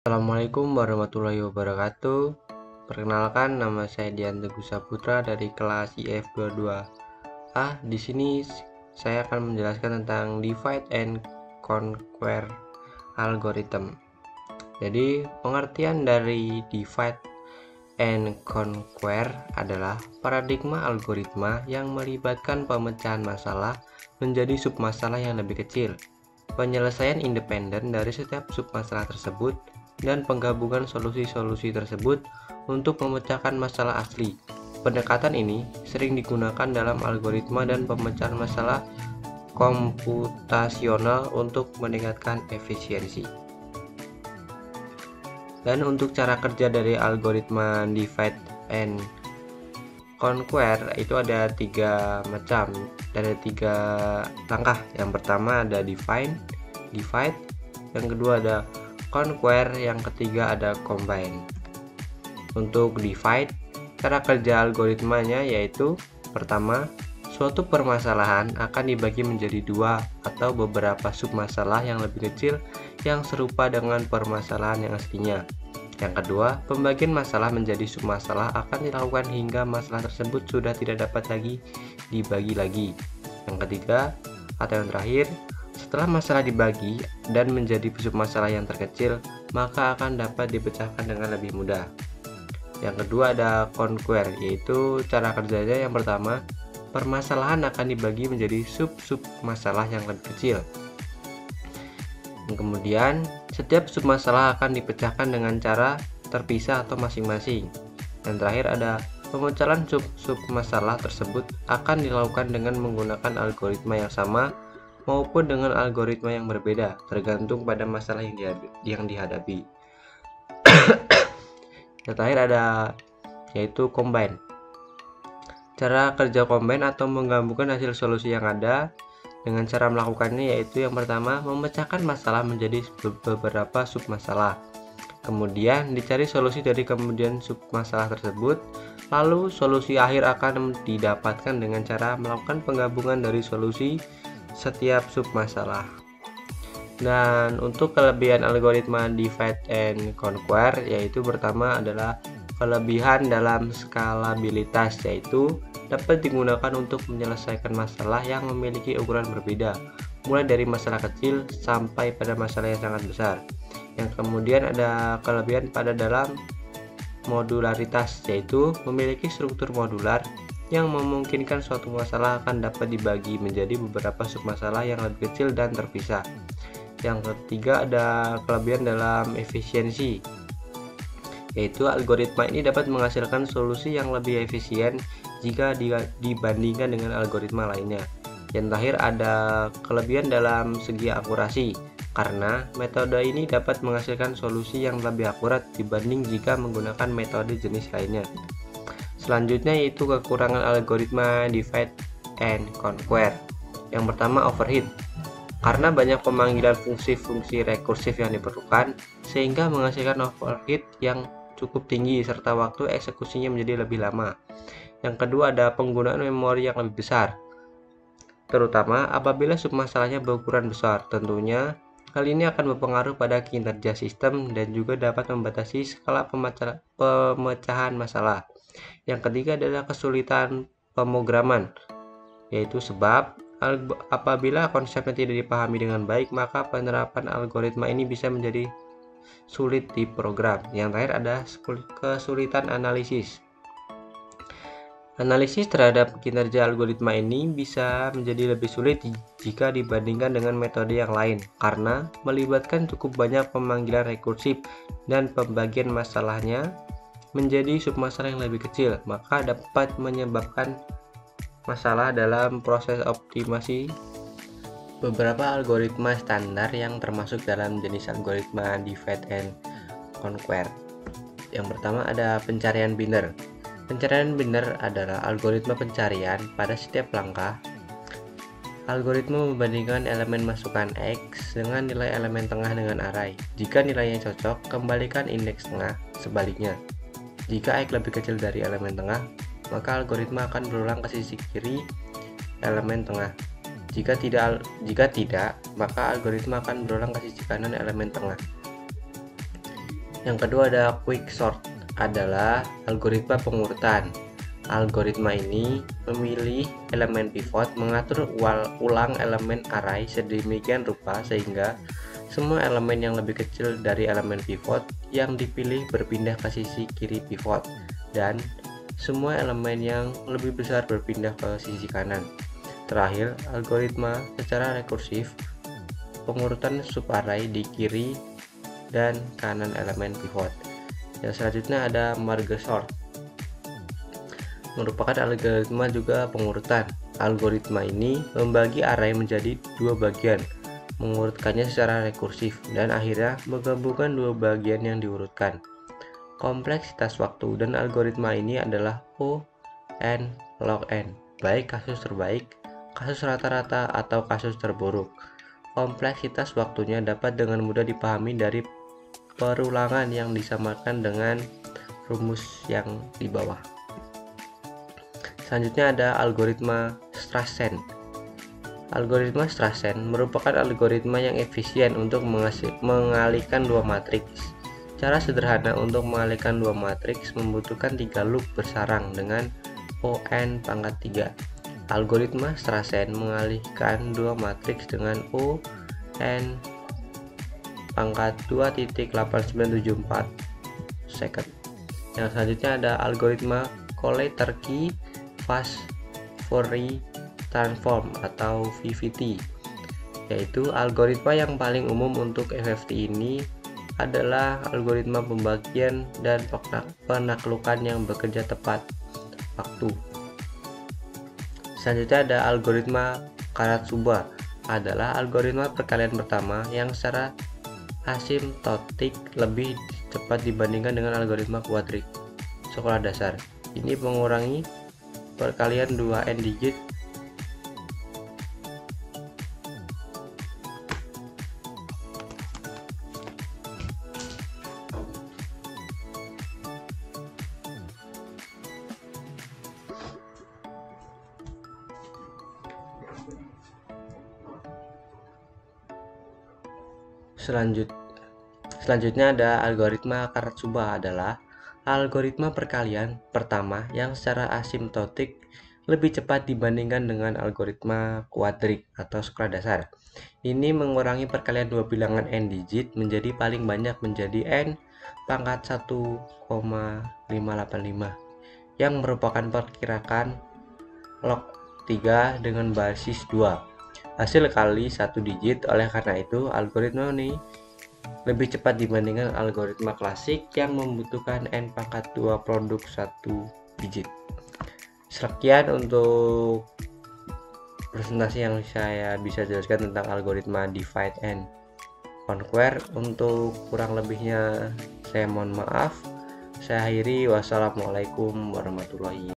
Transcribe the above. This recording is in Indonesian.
Assalamualaikum warahmatullahi wabarakatuh. Perkenalkan, nama saya Dian Teguh Saputra dari kelas IF22A. Di sini saya akan menjelaskan tentang divide and conquer algorithm. Jadi, pengertian dari divide and conquer adalah paradigma algoritma yang melibatkan pemecahan masalah menjadi submasalah yang lebih kecil, penyelesaian independen dari setiap submasalah tersebut, dan penggabungan solusi-solusi tersebut untuk memecahkan masalah asli. Pendekatan ini sering digunakan dalam algoritma dan pemecahan masalah komputasional untuk meningkatkan efisiensi. Dan untuk cara kerja dari algoritma divide and conquer itu ada tiga macam, ada tiga langkah. Yang pertama ada divide, yang kedua ada conquer, yang ketiga ada combine. Untuk divide, cara kerja algoritmanya yaitu pertama, suatu permasalahan akan dibagi menjadi dua atau beberapa submasalah yang lebih kecil yang serupa dengan permasalahan yang aslinya. Yang kedua, pembagian masalah menjadi submasalah akan dilakukan hingga masalah tersebut sudah tidak dapat lagi dibagi lagi. Yang ketiga atau yang terakhir, setelah masalah dibagi dan menjadi submasalah yang terkecil, maka akan dapat dipecahkan dengan lebih mudah. Yang kedua ada conquer, yaitu cara kerjanya yang pertama, permasalahan akan dibagi menjadi sub-sub masalah yang lebih kecil. Kemudian, setiap submasalah akan dipecahkan dengan cara terpisah atau masing-masing. Dan terakhir ada pemecahan sub-sub masalah tersebut akan dilakukan dengan menggunakan algoritma yang sama maupun dengan algoritma yang berbeda, tergantung pada masalah yang dihadapi. Yang terakhir ada yaitu combine. Cara kerja combine atau menggabungkan hasil solusi yang ada dengan cara melakukannya yaitu yang pertama, memecahkan masalah menjadi beberapa submasalah. Kemudian dicari solusi dari kemudian submasalah tersebut. Lalu solusi akhir akan didapatkan dengan cara melakukan penggabungan dari solusi setiap submasalah. Dan untuk kelebihan algoritma divide and conquer yaitu pertama adalah kelebihan dalam skalabilitas, yaitu dapat digunakan untuk menyelesaikan masalah yang memiliki ukuran berbeda, mulai dari masalah kecil sampai pada masalah yang sangat besar. Yang kemudian ada kelebihan pada dalam modularitas, yaitu memiliki struktur modular yang memungkinkan suatu masalah akan dapat dibagi menjadi beberapa submasalah yang lebih kecil dan terpisah. Yang ketiga ada kelebihan dalam efisiensi, yaitu algoritma ini dapat menghasilkan solusi yang lebih efisien jika dibandingkan dengan algoritma lainnya. Yang terakhir ada kelebihan dalam segi akurasi, karena metode ini dapat menghasilkan solusi yang lebih akurat dibanding jika menggunakan metode jenis lainnya. Selanjutnya yaitu kekurangan algoritma divide and conquer. Yang pertama overhead, karena banyak pemanggilan fungsi-fungsi rekursif yang diperlukan sehingga menghasilkan overhead yang cukup tinggi serta waktu eksekusinya menjadi lebih lama. Yang kedua ada penggunaan memori yang lebih besar, terutama apabila submasalahnya berukuran besar. Tentunya hal ini akan berpengaruh pada kinerja sistem dan juga dapat membatasi skala pemecahan masalah. Yang ketiga adalah kesulitan pemrograman, yaitu sebab apabila konsepnya tidak dipahami dengan baik, maka penerapan algoritma ini bisa menjadi sulit diprogram. Yang terakhir ada kesulitan analisis. Analisis terhadap kinerja algoritma ini bisa menjadi lebih sulit jika dibandingkan dengan metode yang lain, karena melibatkan cukup banyak pemanggilan rekursif dan pembagian masalahnya menjadi submasalah yang lebih kecil, maka dapat menyebabkan masalah dalam proses optimasi. Beberapa algoritma standar yang termasuk dalam jenis algoritma divide and conquer. Yang pertama ada pencarian binder. Pencarian binder adalah algoritma pencarian pada setiap langkah. Algoritma membandingkan elemen masukan X dengan nilai elemen tengah dengan array. Jika nilainya cocok, kembalikan indeks tengah. Sebaliknya, jika X lebih kecil dari elemen tengah, maka algoritma akan berulang ke sisi kiri elemen tengah. Jika tidak, maka algoritma akan berulang ke sisi kanan elemen tengah. Yang kedua ada quicksort, adalah algoritma pengurutan. Algoritma ini memilih elemen pivot, mengatur ulang elemen array sedemikian rupa sehingga semua elemen yang lebih kecil dari elemen pivot yang dipilih berpindah ke sisi kiri pivot, dan semua elemen yang lebih besar berpindah ke sisi kanan. Terakhir, algoritma secara rekursif, pengurutan subarray di kiri dan kanan elemen pivot. Yang selanjutnya ada merge sort, merupakan algoritma juga pengurutan. Algoritma ini membagi array menjadi dua bagian, mengurutkannya secara rekursif, dan akhirnya menggabungkan dua bagian yang diurutkan. Kompleksitas waktu dan algoritma ini adalah O, N, log N, baik kasus terbaik, kasus rata-rata, atau kasus terburuk. Kompleksitas waktunya dapat dengan mudah dipahami dari perulangan yang disamakan dengan rumus yang di bawah. Selanjutnya ada algoritma Strassen. Algoritma Strassen merupakan algoritma yang efisien untuk mengalihkan dua matriks. Cara sederhana untuk mengalihkan dua matriks membutuhkan 3 loop bersarang dengan ON pangkat 3. Algoritma Strassen mengalihkan dua matriks dengan ON pangkat 2.8974 second. Yang selanjutnya ada algoritma Collet-Turkey Fast Fourier Transform atau VFT, yaitu algoritma yang paling umum untuk FFT ini adalah algoritma pembagian dan penaklukan yang bekerja tepat waktu. Selanjutnya ada algoritma Karatsuba, adalah algoritma perkalian pertama yang secara asimptotik lebih cepat dibandingkan dengan algoritma kuadrik sekolah dasar. Ini mengurangi perkalian 2n digit Selanjutnya ada algoritma Karatsuba, adalah algoritma perkalian pertama yang secara asimptotik lebih cepat dibandingkan dengan algoritma kuadrik atau skala dasar. Ini mengurangi perkalian dua bilangan n digit menjadi paling banyak menjadi n pangkat 1,585 yang merupakan perkirakan log 3 dengan basis 2 hasil kali 1 digit. Oleh karena itu, algoritma ini lebih cepat dibandingkan algoritma klasik yang membutuhkan n pangkat 2 produk 1 digit. Sekian untuk presentasi yang saya bisa jelaskan tentang algoritma divide and conquer. Untuk kurang lebihnya saya mohon maaf. Saya akhiri, wassalamualaikum warahmatullahi wabarakatuh.